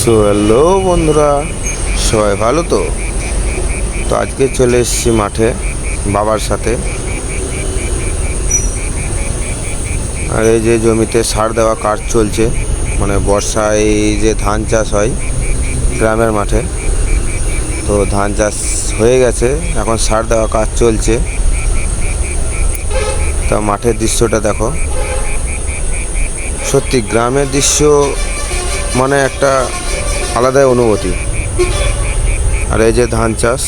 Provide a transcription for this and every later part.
So hello বন্ধুরা, সবাই ভালো তো? আজকে চলে এসেছি মাঠে বাবার সাথে। আর এই যে জমিতে সার দেওয়া কাজ চলছে, মানে বর্ষায় এই যে ধান চাষ হয় গ্রামের মাঠে, তো ধান চাষ হয়ে গেছে, এখন সার দেওয়া কাজ চলছে। তা মাঠের দৃশ্যটা দেখো, সত্যি গ্রামের দৃশ্য মানে একটা আলাদাই অনুভূতি। আর এই যে ধান চাষ,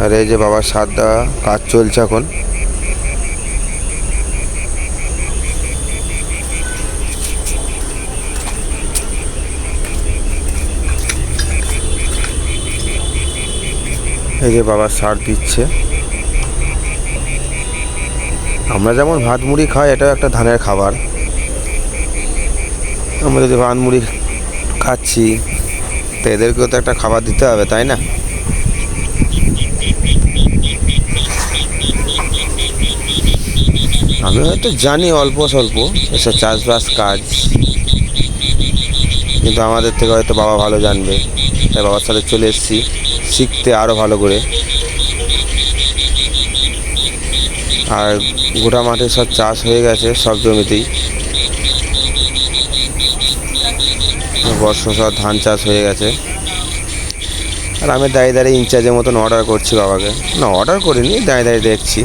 আর এই যে বাবার সার দেওয়া কাজ চলছে এখন। এই যে বাবা সার দিচ্ছে। আমরা যেমন ভাত মুড়ি খাই, এটাও একটা ধানের খাবার। আমরা যদি ভাত মুড়ি খাচ্ছি, তো এদেরকেও তো একটা খাবার দিতে হবে, তাই না? আমি হয়তো জানি অল্প স্বল্প এসব চাষবাস কাজ, কিন্তু আমাদের থেকে হয়তো বাবা ভালো জানবে, তাই বাবার সাথে চলে এসেছি শিখতে আরও ভালো করে। আর গোটা মাঠে সব চাষ হয়ে গেছে, সব জমিতেই বর্ষা সব ধান চাষ হয়ে গেছে। আর আমি দাঁড়িয়ে দাঁড়িয়ে ইনচার্জের মতন অর্ডার করছি বাবাকে। না, অর্ডার করিনি, দাঁড়িয়ে দাঁড়িয়ে দেখছি।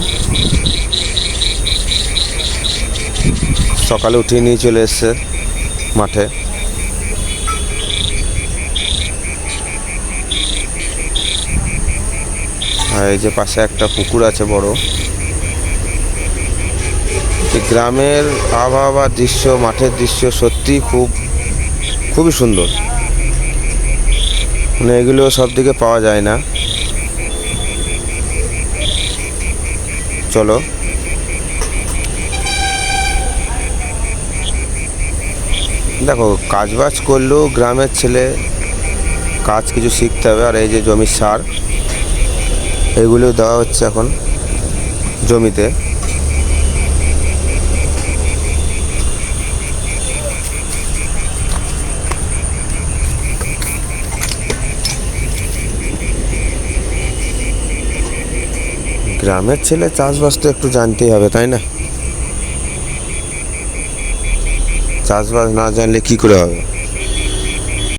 সকালে উঠিয়ে নিয়ে চলে এসছে মাঠে। আর এই যে পাশে একটা পুকুর আছে বড়। গ্রামের আবহাওয়া, দৃশ্য, মাঠের দৃশ্য সত্যি খুবই সুন্দর। মানে এগুলো সব দিকে পাওয়া যায় না। চলো, দেখো কাজবাজ করলেও গ্রামের ছেলে কাজ কিছু শিখতে হবে। আর এই যে জমির সার, এগুলো দেওয়া হচ্ছে এখন জমিতে। গ্রামের ছেলে চাষবাস তো একটু জানতেই হবে, তাই না? চাষবাস না জানলে কি করে হবে?